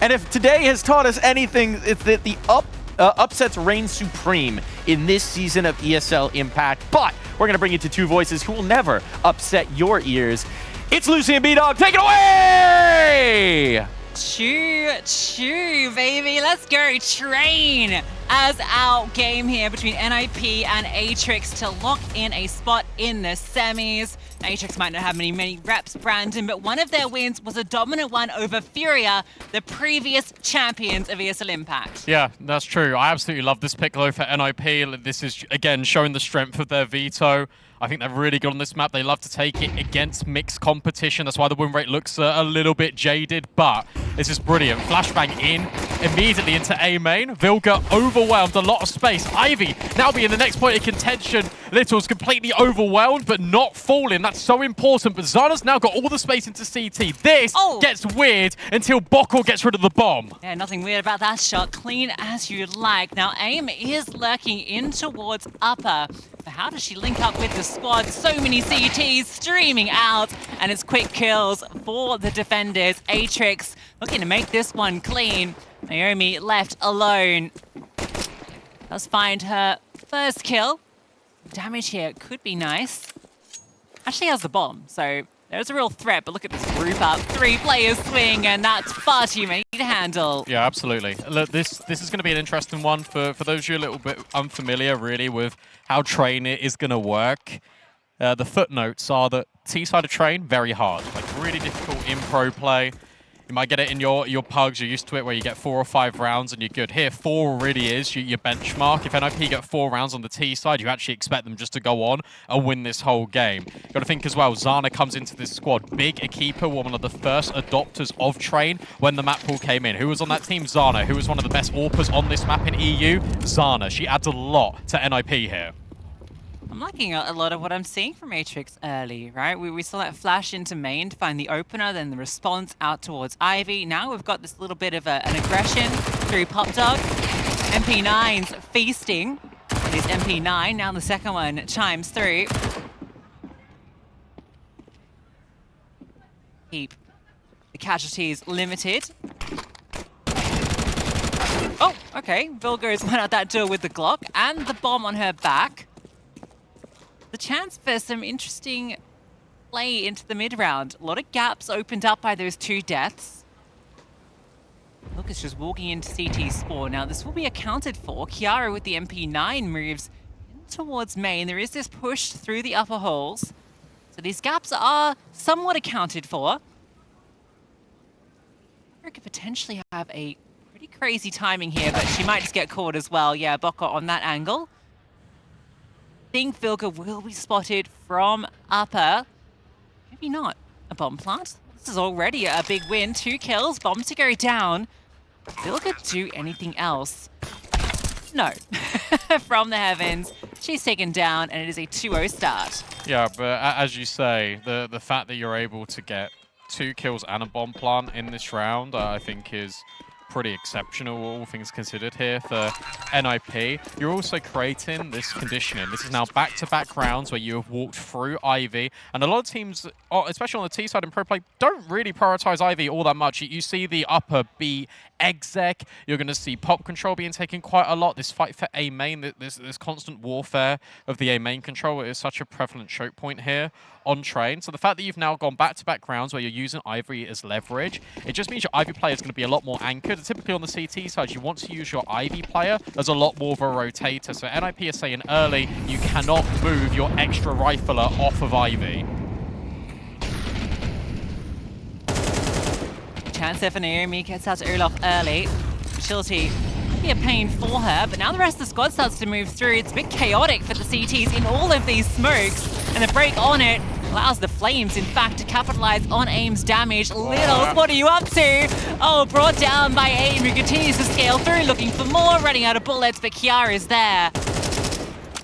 And if today has taught us anything, it's that the upsets reign supreme in this season of ESL Impact. But we're going to bring you to two voices who will never upset your ears. It's Lucy and B-Dog. Take it away! Choo, baby. Let's go train as our game here between NIP and Atrix to lock in a spot in the semis. Atrix might not have many reps, Brandon, but one of their wins was a dominant one over Furia, the previous champions of ESL Impact. Yeah, that's true. I absolutely love this pick, though, for NIP. This is, again, showing the strength of their veto. I think they're really good on this map. They love to take it against mixed competition. That's why the win rate looks a little bit jaded, but this is brilliant. Flashbang in, immediately into A main. Vilga overwhelmed, a lot of space. Ivy now being the next point of contention. Little's completely overwhelmed, but not falling. That's so important. But Zana's now got all the space into CT. This gets weird until Bokor gets rid of the bomb. Yeah, nothing weird about that shot. Clean as you like. Now, AIM is lurking in towards upper. But how does she link up with the squad? So many CTs streaming out, and it's quick kills for the defenders. Atrix looking to make this one clean. Naomi left alone. Does find her first kill. Damage here could be nice. Actually has the bomb, so there's a real threat, but look at this group up. 3 players swing, and that's far too many to handle. Yeah, absolutely. Look, this is going to be an interesting one for those of you a little bit unfamiliar, really, with how Train is going to work. The footnotes are that T-side of Train, very hard. Like, really difficult in pro play. You might get it in your pugs, you're used to it, where you get 4 or 5 rounds and you're good. Here, 4 really is your benchmark. If NIP get 4 rounds on the T side, you actually expect them just to go on and win this whole game. You've got to think as well, Zana comes into this squad. Big a keeper, one of the first adopters of Train when the map pool came in. Who was on that team? Zana. Who was one of the best AWPers on this map in EU? Zana. She adds a lot to NIP here. I'm liking a lot of what I'm seeing from Atrix early, right? We saw that flash into main to find the opener, then the response out towards Ivy. Now we've got this little bit of an aggression through Pop Dog. MP9's feasting. It is MP9. Now the second one chimes through. Keep the casualties limited. Oh, okay. Vilga's went out that door with the Glock and the bomb on her back. The chance for some interesting play into the mid-round. A lot of gaps opened up by those 2 deaths. Lucas just walking into CT spawn. Now, this will be accounted for. Kiara with the MP9 moves in towards main. There is this push through the upper holes. So these gaps are somewhat accounted for. I could potentially have a pretty crazy timing here, but she might just get caught as well. Yeah, Bokor on that angle. I think Vilga will be spotted from upper. Maybe not. A bomb plant? This is already a big win. 2 kills, bomb to go down. Vilga do anything else? No. From the heavens, she's taken down, and it is a 2-0 start. Yeah, but as you say, the fact that you're able to get 2 kills and a bomb plant in this round, I think is pretty exceptional, all things considered here for NIP. You're also creating this conditioning. This is now back-to-back rounds where you have walked through Ivy, and a lot of teams, especially on the T side in pro play, don't really prioritize Ivy all that much. You see the upper B exec, you're going to see pop control being taken quite a lot. This fight for A main, this constant warfare of the A main control is such a prevalent choke point here on Train. So the fact that you've now gone back-to-back rounds where you're using Ivy as leverage, it just means your Ivy player is going to be a lot more anchored. Typically on the CT side, you want to use your Ivy player as a lot more of a rotator. So NIP is saying early, you cannot move your extra rifler off of Ivy. Chance there for Naomi, gets out to Olaf early. Agility could be a pain for her, but now the rest of the squad starts to move through. It's a bit chaotic for the CTs in all of these smokes, and the break on it allows the Flames, in fact, to capitalize on AIM's damage. Littles, what are you up to? Oh, brought down by AIM, who continues to scale through, looking for more, running out of bullets, but Kiara is there.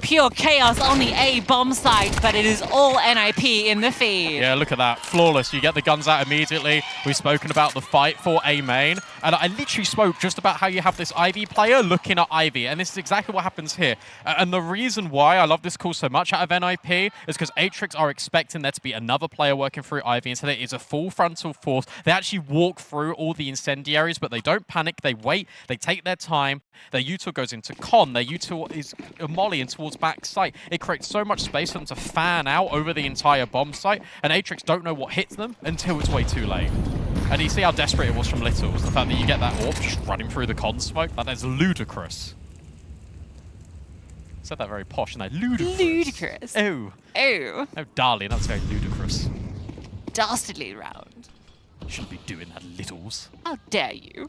pure chaos on the A bomb site, but it is all NIP in the feed. Yeah, look at that. Flawless. You get the guns out immediately. We've spoken about the fight for A main. And I literally spoke just about how you have this Ivy player looking at Ivy. And this is exactly what happens here. And the reason why I love this call so much out of NIP is because Atrix are expecting there to be another player working through Ivy. And so there is a full frontal force. They actually walk through all the incendiaries, but they don't panic. They wait. They take their time. Their util goes into con. Their util is mollying towards back site. It creates so much space for them to fan out over the entire bomb site, and Atrix don't know what hits them until it's way too late. And you see how desperate it was from Littles. The fact that you get that orb just running through the con smoke, that is ludicrous. Said that very posh, and that ludicrous. Ludicrous. Oh. Oh. Oh, darling, that's very ludicrous. Dastardly round. You shouldn't be doing that, Littles. How dare you?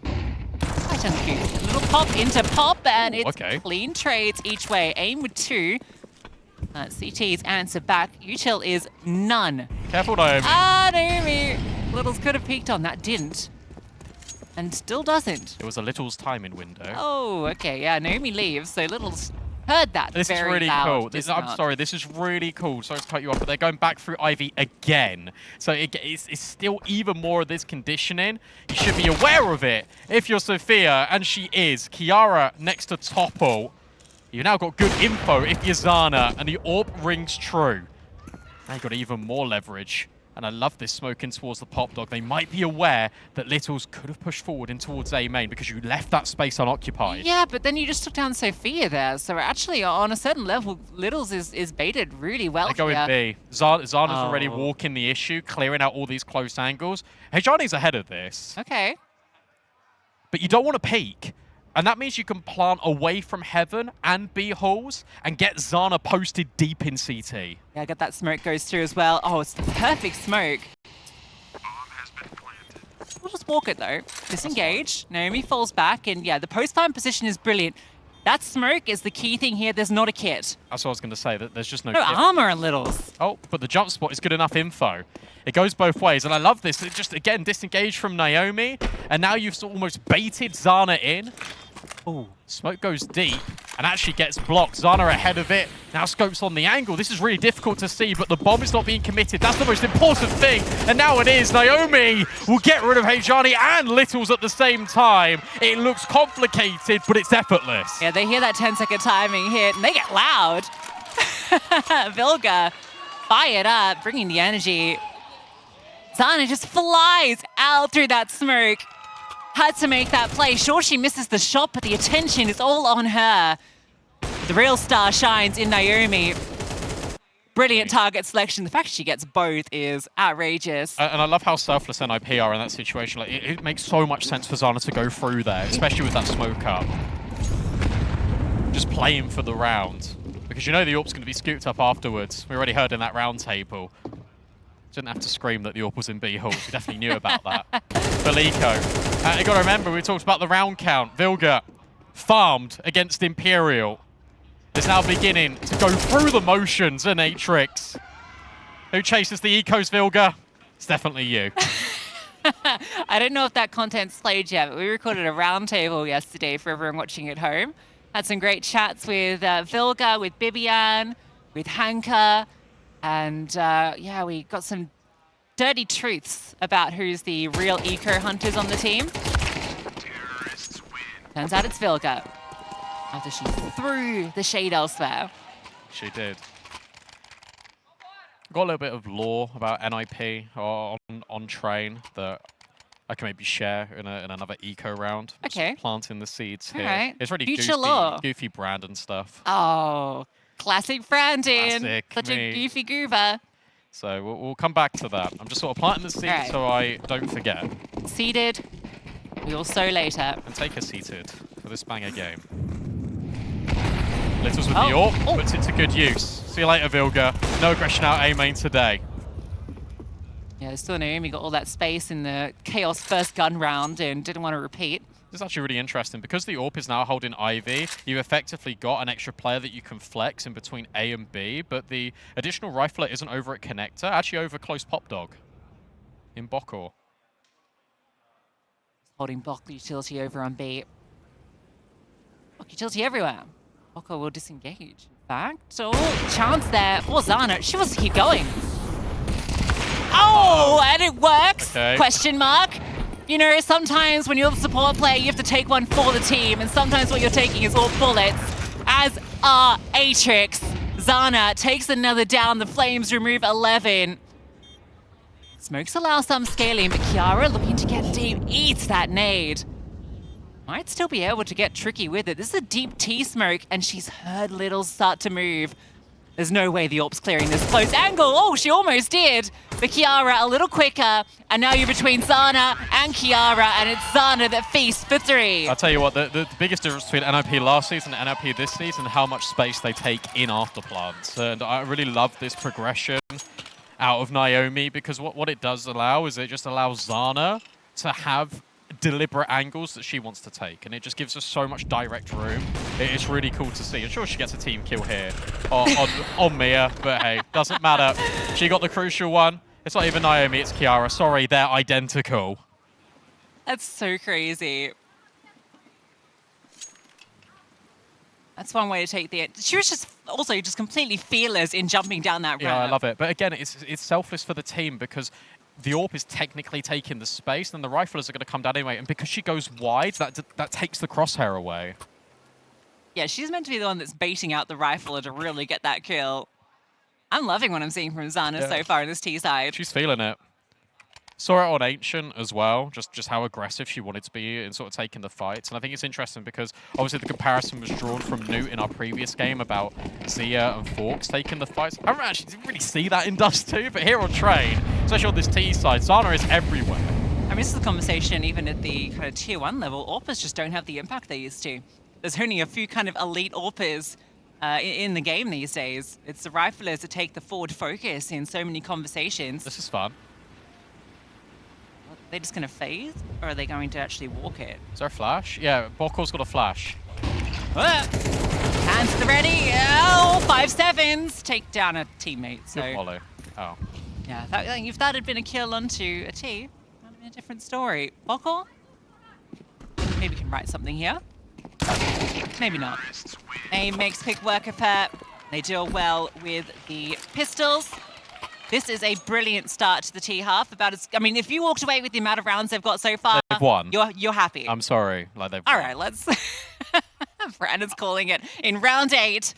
Right on cue. A little pop into pop, and Ooh, it's okay. clean trades each way. Aim with 2. CT's answer back. Util is none. Careful, Naomi. Ah, Naomi! Littles could have peeked on that, didn't. And still doesn't. It was a Littles timing window. Oh, okay, yeah, Naomi leaves, so Littles heard that This is very really loud cool. I'm dismount. sorry, this is really cool. Sorry to cut you off, but they're going back through Ivy again. So it's still even more of this conditioning. You should be aware of it if you're Sophia, and she is. Kiara next to Topple. You've now got good info if you're Zana, and the AWP rings true. Now you've got even more leverage. And I love this smoking towards the pop dog. They might be aware that Littles could have pushed forward in towards A main because you left that space unoccupied. Yeah, but then you just took down Sophia there. So actually, on a certain level, Littles is baited really well. They go in B. Zana's already walking the issue, clearing out all these close angles. Hejani's ahead of this. Okay. But you don't want to peek. And that means you can plant away from Heaven and B holes and get Zana posted deep in CT. Yeah, I got that smoke goes through as well. Oh, it's the perfect smoke. We'll just walk it though. Disengage. Naomi falls back, and yeah, the post-farm position is brilliant. That smoke is the key thing here. There's not a kit. That's what I was going to say, that there's just no No kit. armor on Littles. Oh, but the jump spot is good enough info. It goes both ways, and I love this. It just, again, disengaged from Naomi, and now you've almost baited Zana in. Oh, smoke goes deep and actually gets blocked. Zana ahead of it. Now scopes on the angle. This is really difficult to see, but the bomb is not being committed. That's the most important thing. And now it is. Naomi will get rid of Hejani and Littles at the same time. It looks complicated, but it's effortless. Yeah, they hear that 10-second timing hit, and they get loud. Vilga fired up, bringing the energy. Zana just flies out through that smoke. Had to make that play. Sure, she misses the shot, but the attention is all on her. The real star shines in Naomi. Brilliant target selection. The fact she gets both is outrageous. And I love how selfless NIP are in that situation. Like, it makes so much sense for Zana to go through there, especially with that smoke up. Just playing for the round. Because you know the AWP's going to be scooped up afterwards. We already heard in that round table. Didn't have to scream that the AWP was in B hole. We definitely knew about that. Belico. You got to remember, we talked about the round count. Vilga farmed against Imperial. Is now beginning to go through the motions in Atrix. Who chases the ecos, Vilga? It's definitely you. I don't know if that content's played yet, but we recorded a roundtable yesterday for everyone watching at home. Had some great chats with Vilga, with Bibian, with Hanka. And yeah, we got some dirty truths about who's the real eco hunters on the team. Turns out it's Vilga. After she threw the shade elsewhere. She did. Got a little bit of lore about NIP on train that I can maybe share in another eco round. Okay. Just planting the seeds here. Right. It's really Future lore. goofy brand and stuff. Oh, classic Brandon. Classic Such me. a goofy goober. So we'll come back to that. I'm just sort of planting the seeds Right. so I don't forget. Seeded. We will sow later. And take a seated for this banger game. Littles with Oh. the AWP, Oh. puts it to good use. See you later, Vilga. No aggression out A main today. Yeah, still Naomi got all that space in the Chaos first gun round and didn't want to repeat. This is actually really interesting. Because the AWP is now holding Ivy, you've effectively got an extra player that you can flex in between A and B, but the additional rifler isn't over at Connector, actually over close Pop Dog in Bokor. Holding Bok utility over on B. Bok utility everywhere. Boko will disengage. In fact, oh, chance there for Zana. She wants to keep going. Oh, and it works. Okay. Question mark. You know, sometimes when you're the support player, you have to take one for the team, and sometimes what you're taking is all bullets. As are Atrix. Zana takes another down. The Flames remove 11. Smokes allow some scaling, but Kiara looking to get deep eats that nade. Might still be able to get tricky with it. This is a deep T-smoke, and she's heard Littles start to move. There's no way the AWP's clearing this close angle. Oh, she almost did. But Kiara a little quicker, and now you're between Zana and Kiara, and it's Zana that feasts for 3. I'll tell you what, the biggest difference between NIP last season and NIP this season, how much space they take in after plants. And I really love this progression out of Naomi, because what it does allow is it just allows Zana to have deliberate angles that she wants to take, and it just gives her so much direct room. It's really cool to see. I'm sure she gets a team kill here on Mia, but hey, doesn't matter. She got the crucial one. It's not even Naomi, it's Kiara. Sorry, they're identical. That's so crazy. That's one way to take the... She was just also just completely fearless in jumping down that ramp. Yeah, I love it. But again, it's selfless for the team, because the AWP is technically taking the space, and the riflers are going to come down anyway. And because she goes wide, that takes the crosshair away. Yeah, she's meant to be the one that's baiting out the rifler to really get that kill. I'm loving what I'm seeing from Zana so far in this T side. She's feeling it. Saw it on Ancient as well, just how aggressive she wanted to be in sort of taking the fights. And I think it's interesting because obviously the comparison was drawn from Newt in our previous game about Zia and Forks taking the fights. I didn't really see that in Dust 2, but here on Train, especially on this T side, Zana is everywhere. I mean, this is a conversation even at the kind of tier 1 level. AWPers just don't have the impact they used to. There's only a few kind of elite AWPers in the game these days. It's the riflers that take the forward focus in so many conversations. This is fun. Are they just going to phase, or are they going to actually walk it? Is there a flash? Yeah, Boko's got a flash. Hands to the ready. Oh, 5-7s. Take down a teammate. So, Good volley. Oh. yeah, if that had been a kill onto a T, that would have been a different story. Boko? Maybe we can write something here. Maybe not. AIM makes quick work of her. They deal well with the pistols. This is a brilliant start to the T half. I mean, if you walked away with the amount of rounds they've got so far, They've won. You're happy. I'm sorry. Like they've All won. right, let's... Brandon's calling it. In round 8,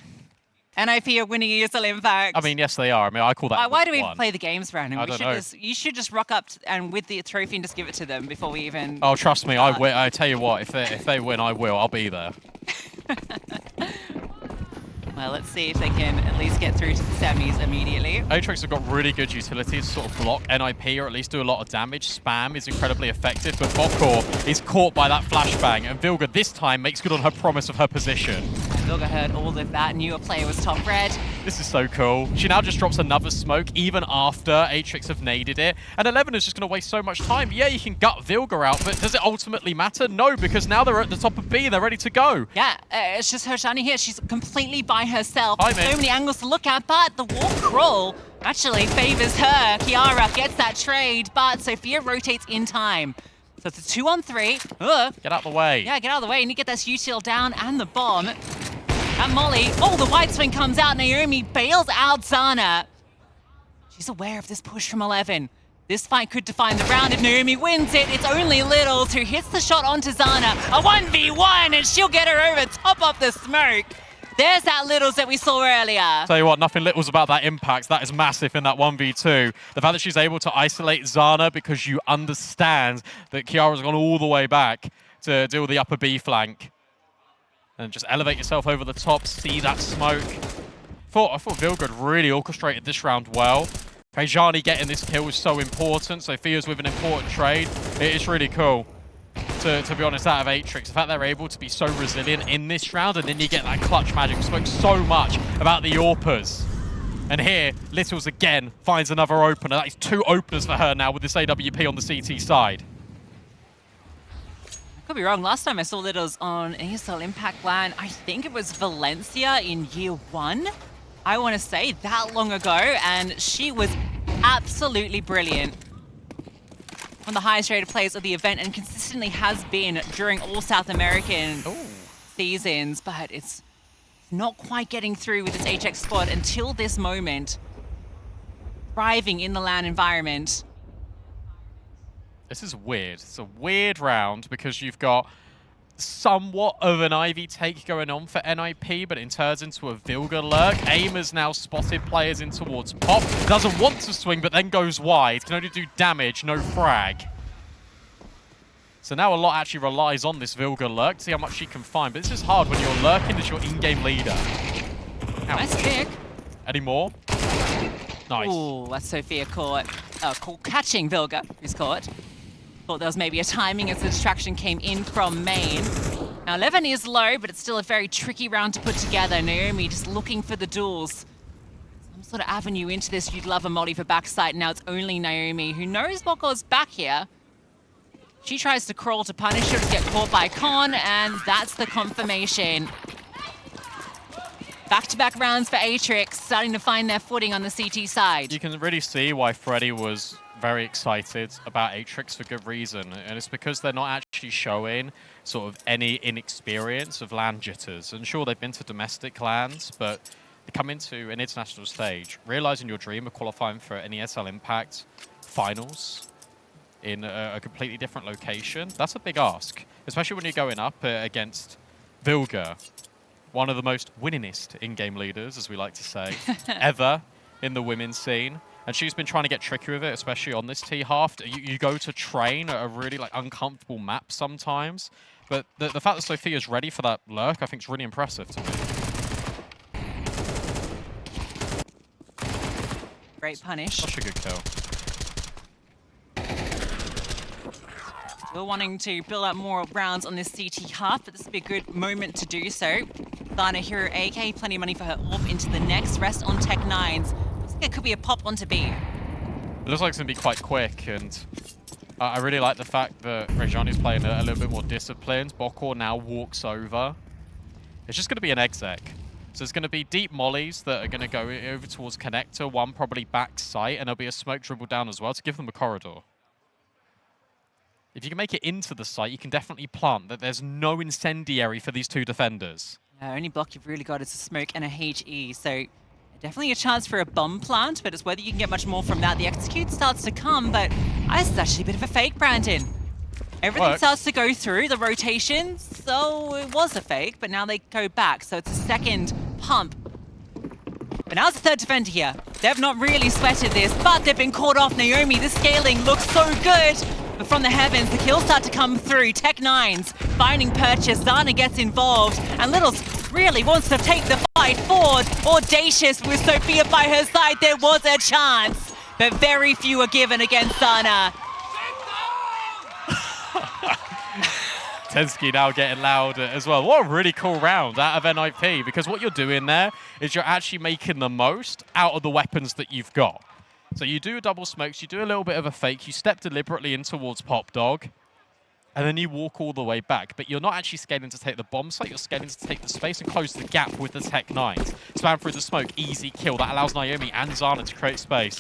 NIP are winning ESL Impact. I mean, yes, they are. I mean, I call that Why do we one. play the games, Brandon? I don't know. You should just rock up and with the trophy and just give it to them before we even... Oh, trust me, I will. I tell you what, if they win, I will. I'll be there. Well, let's see if they can at least get through to the semis immediately. Atrix have got really good utility to sort of block NIP or at least do a lot of damage. Spam is incredibly effective, but Bokor is caught by that flashbang, and Vilga this time makes good on her promise of her position. Vilga heard all of that. Newer player was top red. This is so cool. She now just drops another smoke even after Atrix have naded it. And 11 is just going to waste so much time. Yeah, you can gut Vilga out, but does it ultimately matter? No, because now they're at the top of B. They're ready to go. Yeah, it's just her shining here. She's completely by herself. Hi, So mate. many angles to look at, but the wall crawl actually favors her. Kiara gets that trade, but Sophia rotates in time. So it's a 2-on-3. Get out the way. Yeah, get out of the way. You need to get that util down and the bomb. And Molly, oh, the wide swing comes out. Naomi bails out Zana. She's aware of this push from 11. This fight could define the round. If Naomi wins it, it's only Littles who hits the shot onto Zana. A 1v1, and she'll get her over top of the smoke. There's that Littles that we saw earlier. Tell you what, nothing littles about that impact. That is massive in that 1v2. The fact that she's able to isolate Zana because you understand that Kiara's gone all the way back to deal with the upper B flank. And just elevate yourself over the top, see that smoke. I thought Vilga had really orchestrated this round well. Kajani getting this kill was so important. Sophia's with an important trade. It's really cool, to be honest, out of Atrix. The fact they're able to be so resilient in this round, and then you get that clutch magic. We spoke so much about the AWPers. And here, Littles again finds another opener. That is 2 openers for her now with this AWP on the CT side. Could be wrong. Last time I saw Littles on ESL Impact LAN, I think it was Valencia in year 1. I want to say that long ago, and she was absolutely brilliant. One of the highest rated players of the event, and consistently has been during all South American seasons. But it's Not quite getting through with this Atrix squad until this moment. Thriving in the LAN environment. This is weird. It's a weird round because you've got somewhat of an Ivy take going on for NIP, but it turns into a Vilga lurk. AIM has now spotted players in towards Pop. Doesn't want to swing, but then goes wide. Can only do damage, no frag. So now a lot actually relies on this Vilga lurk to see how much she can find. But this is hard when you're lurking as your in-game leader. Ouch. Nice pick. Any more? Nice. Ooh, that's Sophia caught. Catching Vilga, who's caught. Thought there was maybe a timing as the distraction came in from main. Now 11 is low, but it's still a very tricky round to put together. Naomi just looking for the duels. Some sort of avenue into this. You'd love a molly for backside. Now it's only Naomi who knows what goes back here. She tries to crawl to punish her to get caught by Con, and that's the confirmation. Back-to-back rounds for Atrix, starting to find their footing on the CT side. You can really see why Freddy was very excited about Atrix for good reason, and it's because they're not actually showing sort of any inexperience of LAN jitters. And sure, they've been to domestic LANs, but they come into an international stage, realizing your dream of qualifying for an ESL Impact finals in a completely different location. That's a big ask, especially when you're going up against Vilga, one of the most winningest in-game leaders, as we like to say, ever in the women's scene. And she's been trying to get tricky with it, especially on this T-half. You go to train a really uncomfortable map sometimes. But the fact that Sophia's ready for that lurk, I think is really impressive to me. Great punish. Such a good kill. Still wanting to build up more rounds on this CT half, but this would be a good moment to do so. Thana Hero AK, plenty of money for her off into the next. Rest on Tech 9s. Looks like it could be a pop onto B. It looks like it's going to be quite quick, and I really like the fact that Rejani's playing a little bit more disciplined. Bokor now walks over. It's just going to be an exec. So there's going to be deep mollies that are going to go over towards connector, one probably back site, and there'll be a smoke dribble down as well to give them a corridor. If you can make it into the site, you can definitely plant that there's no incendiary for these two defenders. Only block you've really got is a smoke and a HE, so definitely a chance for a bomb plant, but it's whether you can get much more from that. The execute starts to come, but this is actually a bit of a fake, Brandon. Everything starts to go through, the rotations, so it was a fake, but now they go back, so it's a second pump. But now it's the third defender here. They've not really sweated this, but they've been caught off. Naomi, the scaling looks so good. But from the heavens, the kills start to come through. Tech 9s finding purchase. Zana gets involved. And Littles really wants to take the fight forward. Audacious with Sophia by her side. There was a chance, but very few are given against Zana. Tensky now getting louder as well. What a really cool round out of NIP, because what you're doing there is you're actually making the most out of the weapons that you've got. So you do double smokes, you do a little bit of a fake, you step deliberately in towards Pop Dog, and then you walk all the way back. But you're not actually scaling to take the bomb site, you're scaling to take the space and close the gap with the Tech 9s. Spam through the smoke, easy kill. That allows Naomi and Zana to create space.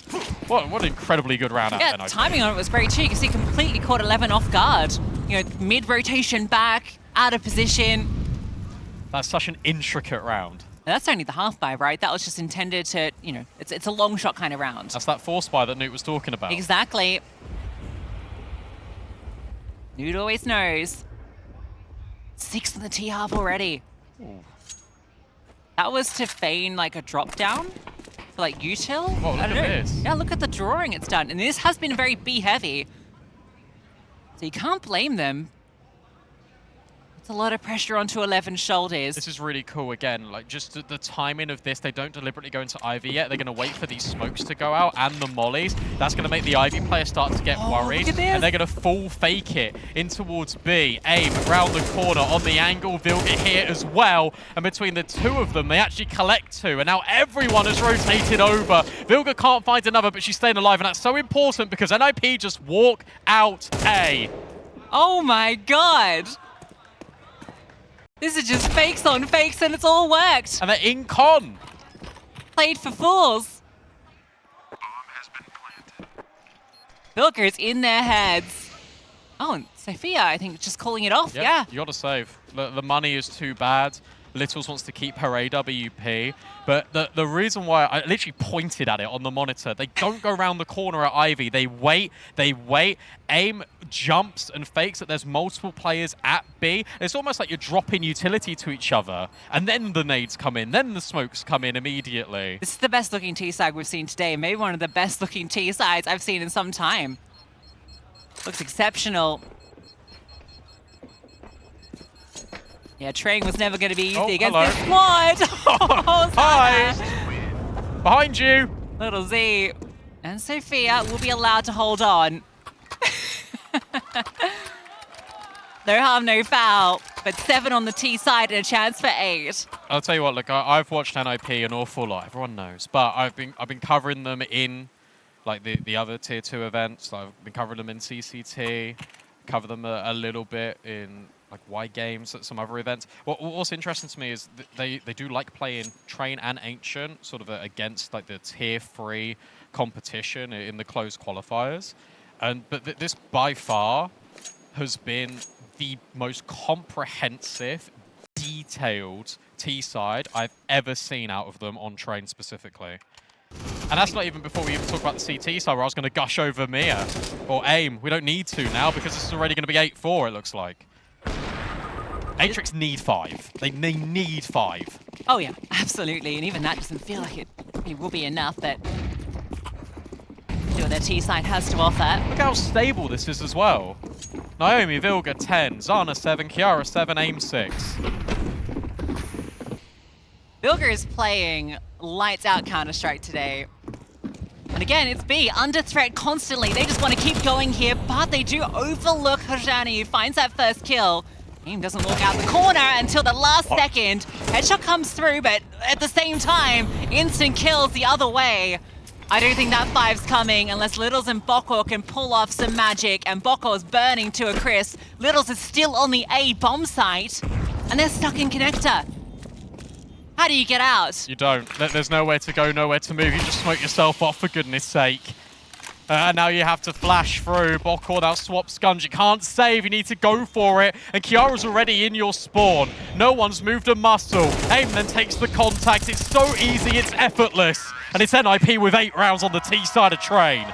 What an incredibly good round out of NIP. Timing on it was great too. You can see completely caught 11 off guard. You know, mid-rotation back, out of position. That's such an intricate round. That's only the half buy, right? That was just intended to, you know, it's a long shot kind of round. That's that force buy that Newt was talking about. Exactly. Newt always knows. 6 in the T-half already. Ooh. That was to feign like a drop down for like util. Oh, look at this. Yeah, look at the drawing it's done. And this has been very B heavy. So you can't blame them. It's a lot of pressure onto 11's shoulders. This is really cool again, like just the timing of this. They don't deliberately go into Ivy yet. They're going to wait for these smokes to go out and the mollies. That's going to make the Ivy player start to get worried. Look at this. And they're going to full fake it in towards B. Aim around the corner on the angle. Vilga here as well. And between the two of them, they actually collect two. And now everyone has rotated over. Vilga can't find another, but she's staying alive. And that's so important because NIP just walk out A. Oh my god. This is just fakes on fakes and it's all worked. And they're in con. Played for fools. Vilga is in their heads. Oh, and Sophia, I think, just calling it off. Yep, yeah. You got to save. The money is too bad. Littles wants to keep her AWP, but the reason why I literally pointed at it on the monitor, they don't go around the corner at Ivy. They wait. AIM jumps and fakes that there's multiple players at B. It's almost like you're dropping utility to each other, and then the nades come in, then the smokes come in immediately. This is the best looking T side we've seen today. Maybe one of the best looking T sides I've seen in some time. Looks exceptional. Yeah, training was never going to be easy against this squad. Oh, hi! Behind you! Little Z. And Sophia will be allowed to hold on. No harm, no foul. But 7 on the T side and a chance for 8. I'll tell you what, look, I've watched NIP an awful lot, everyone knows. But I've been covering them in like the other tier 2 events. I've been covering them in CCT, cover them a little bit in like Y Games at some other events. What's interesting to me is they do like playing Train and Ancient sort of against like the tier 3 competition in the closed qualifiers. But this by far has been the most comprehensive, detailed T-side I've ever seen out of them on Train specifically. And that's not even before we even talk about the CT side where I was going to gush over Mia or AIM. We don't need to now because this is already going to be 8-4, it looks like. Atrix need 5. They need 5. Oh yeah, absolutely. And even that doesn't feel like it will be enough that what their T side has to offer. Look how stable this is as well. Naomi, Vilga 10, Zana 7, Kiara 7, AIM 6. Vilga is playing lights out Counter-Strike today. And again, it's B, under threat constantly. They just want to keep going here, but they do overlook Hajani, who finds that first kill. AIM doesn't walk out the corner until the last second. Headshot comes through, but at the same time, instant kills the other way. I don't think that 5's coming unless Littles and Boko can pull off some magic, and Boko is burning to a crisp. Littles is still on the A bomb site, and they're stuck in connector. How do you get out? You don't. There's nowhere to go, nowhere to move. You just smoke yourself off, for goodness sake. Now you have to flash through. Boko now swaps guns. You can't save. You need to go for it. And Kiara's already in your spawn. No one's moved a muscle. AIM then takes the contact. It's so easy. It's effortless. And it's NIP with 8 rounds on the T side of Train.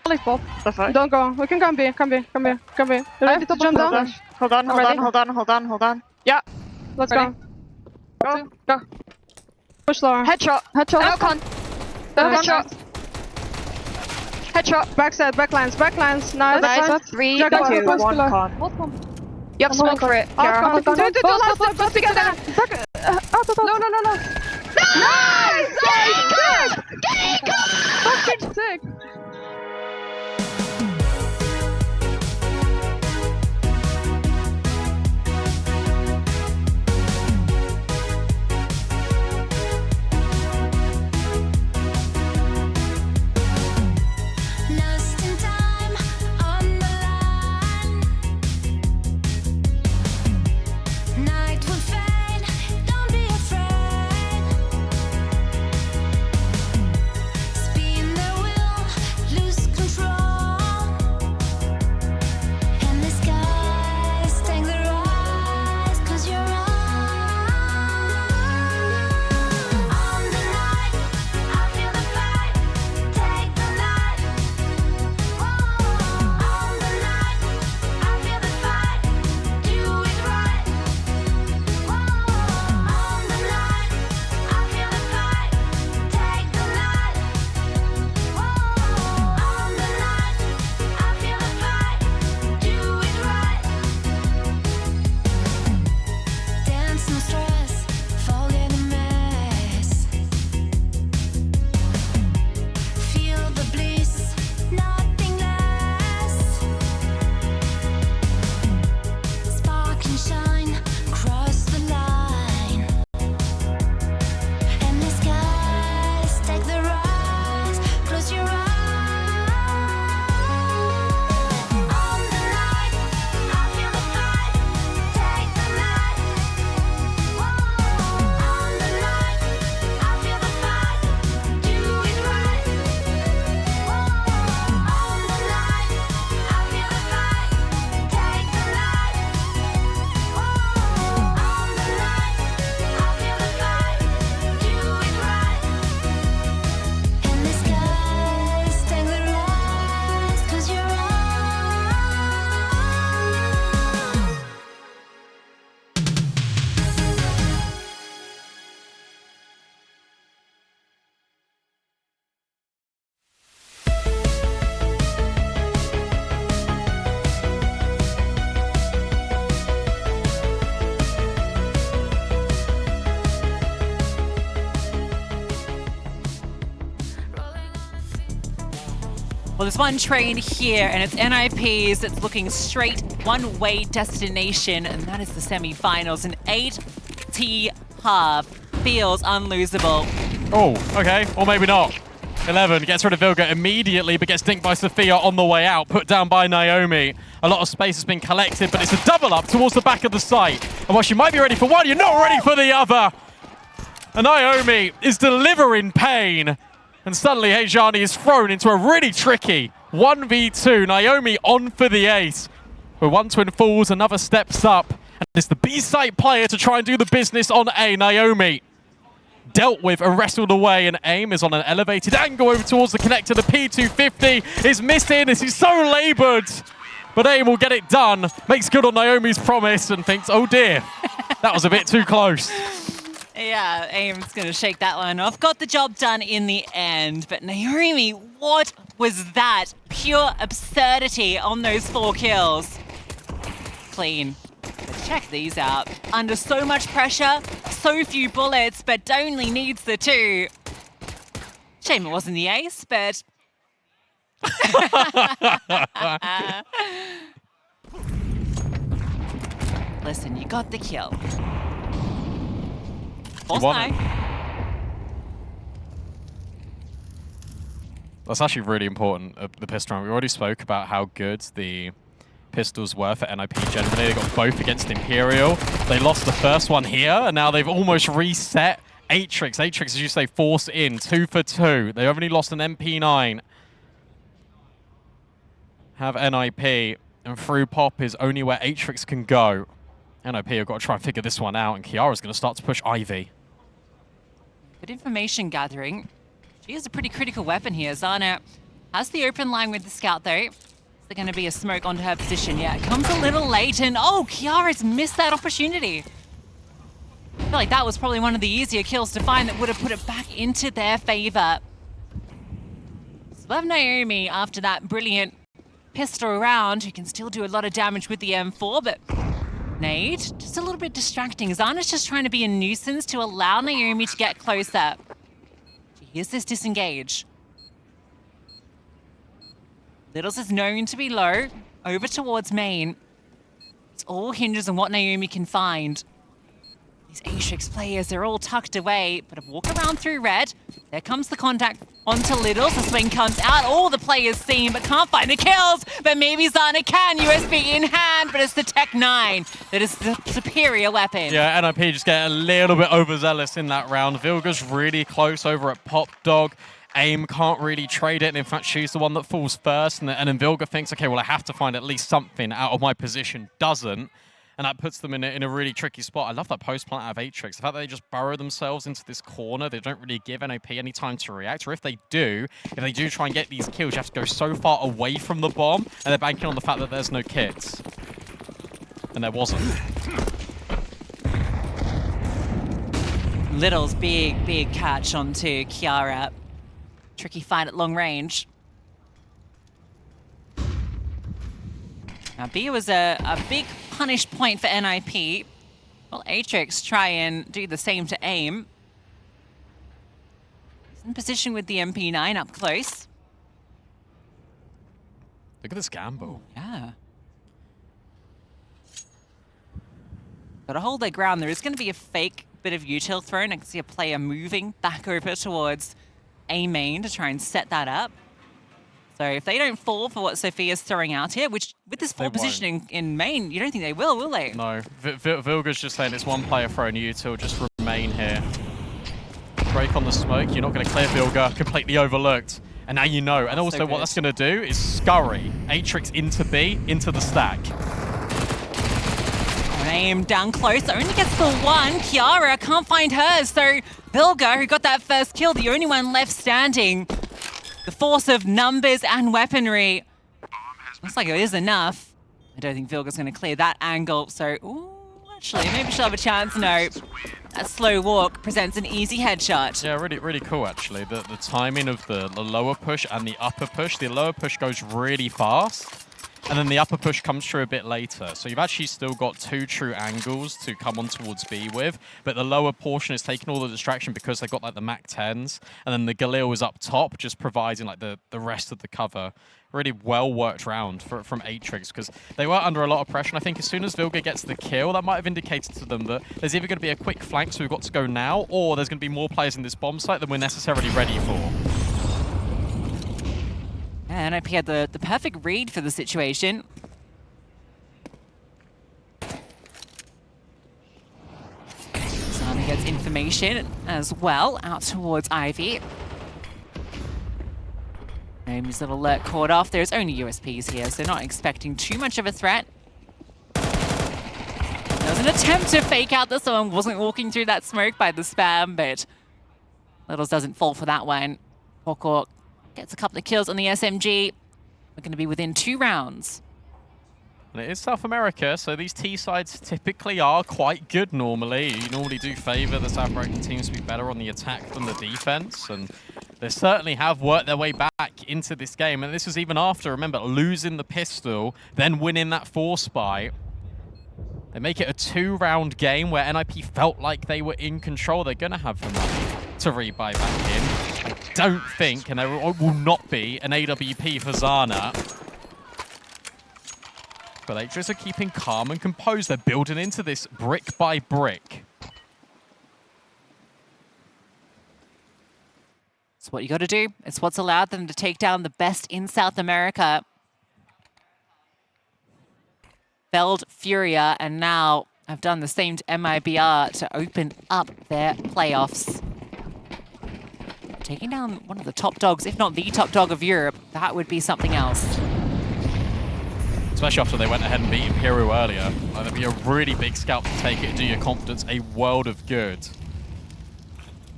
Lollipop. Don't go. We can come B. Come B. Come B. Come B. You ready to jump down? Hold on. Yeah. Let's go. Go. Push lower. Headshot. Elcon. Headshot. Headshot. Backside. Backlines. Nice. Nice. 3, 2, 1, con. You have smoke for it, Kiara. Do last step. Go together. No. Nice! Fucking sick. Night will fade, don't be afraid. Well, there's one train here, and it's NIP's. It's looking straight one-way destination, and that is the semi-finals. An 8T half feels unlosable. Oh, okay. Or maybe not. 11 gets rid of Vilga immediately, but gets dinked by Sophia on the way out, put down by Naomi. A lot of space has been collected, but it's a double up towards the back of the site. And while she might be ready for one, you're not ready for the other. And Naomi is delivering pain. And suddenly Hejani is thrown into a really tricky 1v2. Naomi on for the ace. Where one twin falls, another steps up. And it's the B-site player to try and do the business on A. Naomi dealt with and wrestled away, and AIM is on an elevated angle over towards the connector. The P250 is missing as he's so labored. But AIM will get it done, makes good on Naomi's promise, and thinks, oh dear, that was a bit too close. Yeah, AIM's going to shake that one off. Got the job done in the end. But Naomi, what was that? Pure absurdity on those 4 kills. Clean. But check these out. Under so much pressure, so few bullets, but only needs the 2. Shame it wasn't the ace, but... Listen, you got the kill. False knife. That's actually really important, the pistol round. We already spoke about how good the pistols were for NIP generally. They got both against Imperial. They lost the first one here, and now they've almost reset Atrix. Atrix, as you say, forced in, 2 for 2. They only lost an MP9. Have NIP, and through pop is only where Atrix can go. NIP have got to try and figure this one out, and Kiara's going to start to push Ivy. Good information gathering. She is a pretty critical weapon here. Zana has the open line with the scout, though. Is there going to be a smoke onto her position? Yeah, it comes a little late, and oh, Kiara's missed that opportunity. I feel like that was probably one of the easier kills to find that would have put it back into their favor. So we'll have Naomi after that brilliant pistol round, who can still do a lot of damage with the M4, but nade, just a little bit distracting. Zana's just trying to be a nuisance to allow Naomi to get closer. She hears this disengage. Littles is known to be low, over towards main. It all hinges on what Naomi can find. These Atrix players, they're all tucked away, but a walk around through red. There comes the contact onto Littles. The swing comes out. All the players seen, but can't find the kills. But maybe Zana can. USB in hand, but it's the Tech 9 that is the superior weapon. Yeah, NIP just get a little bit overzealous in that round. Vilga's really close over at Pop Dog. AIM can't really trade it, and in fact, she's the one that falls first. And then Vilga thinks, okay, well, I have to find at least something out of my position. Doesn't. And that puts them in a really tricky spot. I love that post plant out of Atrix. The fact that they just burrow themselves into this corner, they don't really give NOP any time to react. Or if they do try and get these kills, you have to go so far away from the bomb, and they're banking on the fact that there's no kits. And there wasn't. Little's big catch onto Kiara. Tricky fight at long range. Now, B was a big punish point for NIP. Well, Atrix try and do the same to AIM. He's in position with the MP9 up close. Look at this gamble. Yeah. Gotta hold their ground. There is going to be a fake bit of util thrown. I can see a player moving back over towards A main to try and set that up. So if they don't fall for what Sophia's throwing out here, which with this full positioning in main, you don't think they will they? No. Vilga's just saying it's one player throwing util, just remain here. Break on the smoke, you're not going to clear Vilga, completely overlooked. And now you know. And also what that's going to do is scurry Atrix into B, into the stack. AIM down close, only gets the one. Kiara can't find hers, so Vilga, who got that first kill, the only one left standing. The force of numbers and weaponry. Looks like it is enough. I don't think Vilga's going to clear that angle, so... Ooh, actually, maybe she'll have a chance. No. That slow walk presents an easy headshot. Yeah, really cool, actually. The timing of the lower push and the upper push. The lower push goes really fast. and then the upper push comes through a bit later. So you've actually still got 2 true angles to come on towards B with, but the lower portion is taking all the distraction because they've got like the Mac 10s, and then the Galil is up top, just providing like the rest of the cover. Really well worked round from Atrix because they were under a lot of pressure. And I think as soon as Vilga gets the kill, that might have indicated to them that there's either going to be a quick flank, so we've got to go now, or there's going to be more players in this bomb site than we're necessarily ready for. And NIP had the perfect read for the situation. Zana gets information as well out towards Ivy. Name's little alert caught off. There's only USPs here, so not expecting too much of a threat. There was an attempt to fake out that someone wasn't walking through that smoke by the spam, but Littles doesn't fall for that one. Boko gets a couple of kills on the SMG. We're going to be within 2 rounds. And it is South America, so these T sides typically are quite good normally. You normally do favor the South American teams to be better on the attack than the defense, and they certainly have worked their way back into this game. And this was even after, remember, losing the pistol, then winning that force buy. They make it a 2-round game where NIP felt like they were in control. They're going to have the money to rebuy back in. I don't think, and there will not be, an AWP for Zana. But Atrix are keeping calm and composed. They're building into this brick by brick. It's what you got to do. It's what's allowed them to take down the best in South America. Felled Furia, and now have done the same to MIBR to open up their playoffs. Taking down one of the top dogs, if not the top dog of Europe, that would be something else. Especially after they went ahead and beat Imperial earlier. That'd be a really big scalp to take it and do your confidence a world of good.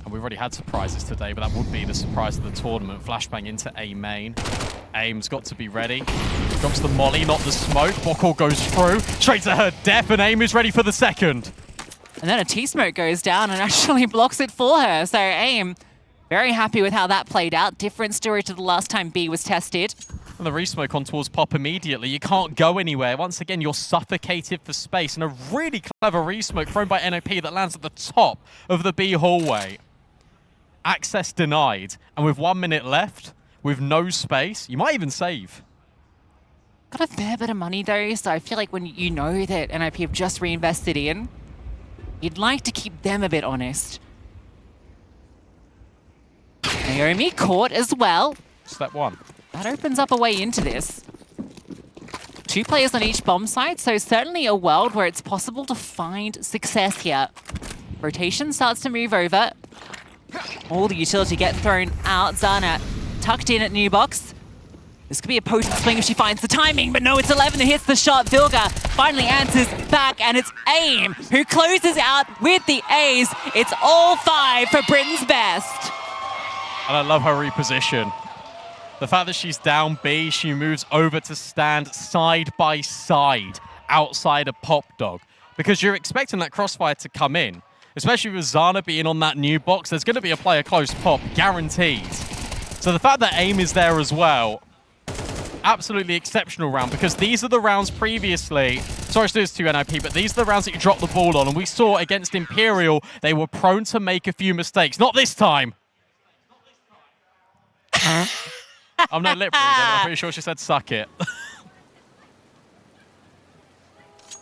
And we've already had surprises today, but that would be the surprise of the tournament. Flashbang into A main. Aim's got to be ready. Drops the molly, not the smoke. Bokor goes through, straight to her death, and Aim is ready for the second. And then a T-smoke goes down and actually blocks it for her. So Aim, very happy with how that played out. Different story to the last time B was tested. And the resmoke on towards Pop immediately. You can't go anywhere. Once again, you're suffocated for space. And a really clever resmoke thrown by NOP that lands at the top of the B hallway. Access denied. And with 1 minute left, with no space, you might even save. Got a fair bit of money though, so I feel like when you know that NIP have just reinvested in, you'd like to keep them a bit honest. Naomi caught as well. Step 1. That opens up a way into this. 2 players on each bomb site, so certainly a world where it's possible to find success here. Rotation starts to move over. All the utility get thrown out. Zana tucked in at New Box. This could be a potent swing if she finds the timing, but no, it's 11 that hits the shot. Vilga finally answers back, and it's Aim who closes out with the A's. It's all 5 for Britain's best. And I love her reposition. The fact that she's down B, she moves over to stand side by side outside a Pop Dog. Because you're expecting that crossfire to come in. Especially with Zana being on that New Box, there's going to be a player close Pop, guaranteed. So the fact that Aim is there as well, absolutely exceptional round, because these are the rounds previously, sorry to do this to you, NIP, but these are the rounds that you drop the ball on, and we saw against Imperial, they were prone to make a few mistakes. Not this time. I'm no lip reader, but I'm pretty sure she said suck it.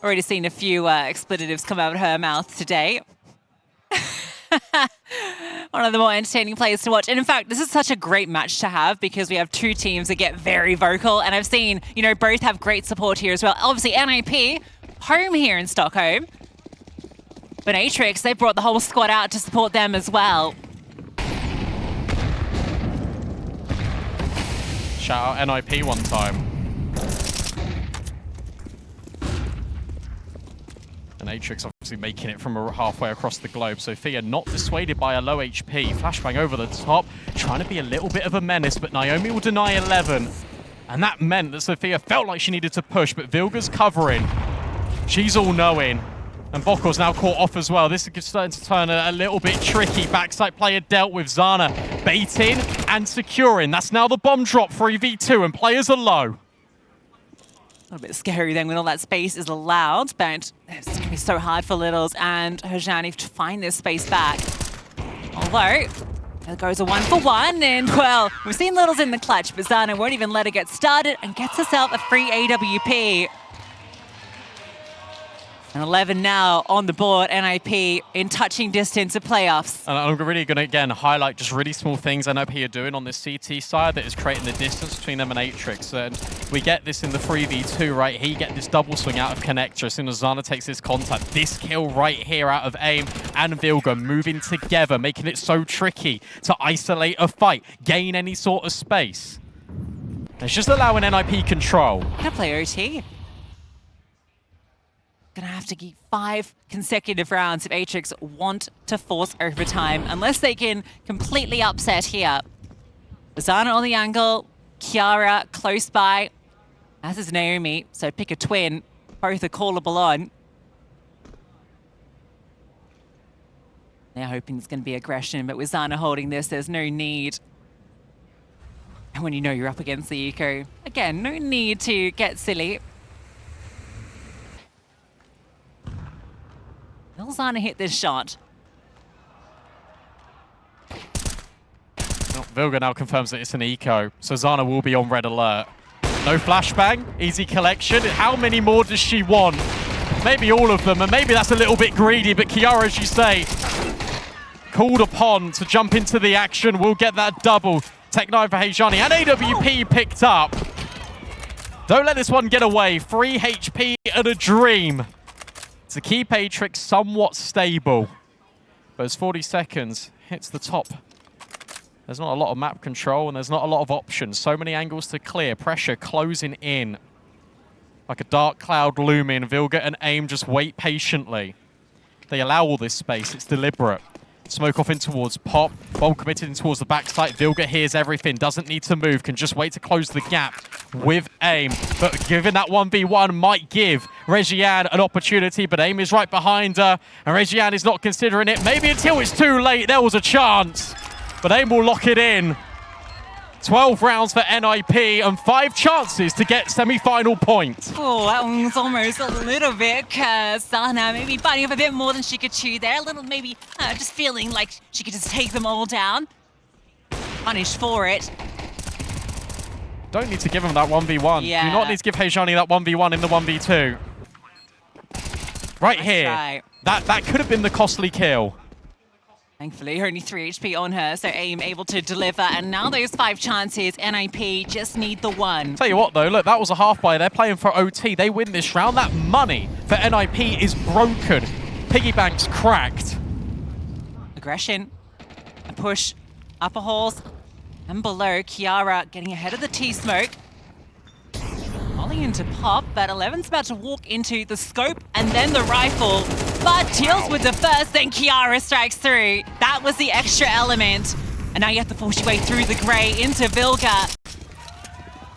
Already seen a few expletives come out of her mouth today. One of the more entertaining players to watch. And in fact, this is such a great match to have because we have 2 teams that get very vocal. And I've seen, you know, both have great support here as well. Obviously, NIP, home here in Stockholm. But Atrix, they brought the whole squad out to support them as well. Shout out NIP one time. And Atrix obviously making it from halfway across the globe. Sophia not dissuaded by a low HP. Flashbang over the top, trying to be a little bit of a menace, but Naomi will deny 11. And that meant that Sophia felt like she needed to push, but Vilga's covering. She's all-knowing. And Bokor's now caught off as well. This is starting to turn a little bit tricky. Backside player dealt with. Zana baiting and securing. That's now the bomb drop for EV2, and players are low. A little bit scary then when all that space is allowed, but it's going to be so hard for Littles and Hojani to find this space back. Although, there goes a 1-for-1, and well, we've seen Littles in the clutch, but Zana won't even let her get started and gets herself a free AWP. And 11 now on the board, NIP in touching distance of playoffs. And I'm really going to, again, highlight just really small things NIP are doing on this CT side that is creating the distance between them and Atrix. And we get this in the 3v2 right here. You get this double swing out of Connector as soon as Zana takes this contact. This kill right here out of AIM and Vilga moving together, making it so tricky to isolate a fight, gain any sort of space. It's just allowing NIP control. Gonna play OT. Gonna have to keep 5 consecutive rounds if Atrix want to force overtime, unless they can completely upset here. Zana on the angle, Kiara close by, as is Naomi, so pick a twin. Both are callable on. They're hoping there's gonna be aggression, but with Zana holding this, there's no need. And when you know you're up against the eco, again, no need to get silly. Will Zana hit this shot? Well, Vilga now confirms that it's an eco, so Zana will be on red alert. No flashbang, easy collection. How many more does she want? Maybe all of them, and maybe that's a little bit greedy, but Kiara, as you say, called upon to jump into the action, will get that double. Tech 9 for Hejani, and AWP picked up. Don't let this one get away. 3 HP and a dream to keep Atrix somewhat stable. But as 40 seconds hits the top, there's not a lot of map control and there's not a lot of options. So many angles to clear. Pressure closing in. Like a dark cloud looming. Vilga and AIM just wait patiently. They allow all this space. It's deliberate. Smoke off in towards Pop. Bomb committed in towards the backside. Vilga hears everything. Doesn't need to move. Can just wait to close the gap with AIM. But given that 1v1 might give Reggiane an opportunity. But AIM is right behind her. And Reggiane is not considering it. Maybe until it's too late. There was a chance. But AIM will lock it in. 12 rounds for NIP and 5 chances to get semi-final points. Oh, that one was almost a little bit Zana maybe biting up a bit more than she could chew there. A little maybe just feeling like she could just take them all down. Punished for it. Don't need to give him that 1v1. Yeah. Do not need to give Hejani that 1v1 in the 1v2. Right here. Right. That could have been the costly kill. Thankfully, only 3 HP on her, so AIM able to deliver. And now those 5 chances, NIP just need the 1. Tell you what, though, look, that was a half buy. They're playing for OT. They win this round. That money for NIP is broken. Piggy bank's cracked. Aggression, a push, upper halls, and below. Kiara getting ahead of the T-smoke. Falling into Pop, but 11's about to walk into the scope and then the rifle. But deals with the first, then Kiara strikes through. That was the extra element. And now you have to force your way through the grey into Vilga.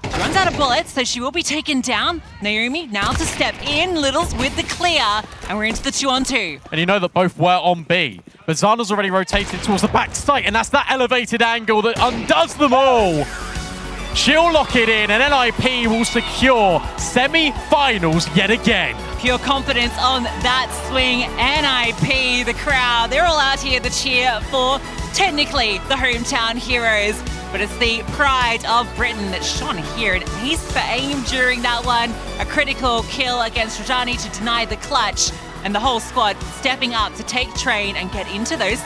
She runs out of bullets, so she will be taken down. Naomi now to step in, Littles with the clear, and we're into the 2-on-2. And you know that both were on B. But Zana's already rotated towards the back site, and that's that elevated angle that undoes them all. She'll lock it in, and NIP will secure semi-finals yet again. Pure confidence on that swing. NIP, the crowd, they're all out here to cheer for technically the hometown heroes. But it's the pride of Britain that shone here. An ace for AIM during that one. A critical kill against Reggiane to deny the clutch. And the whole squad stepping up to take train and get into those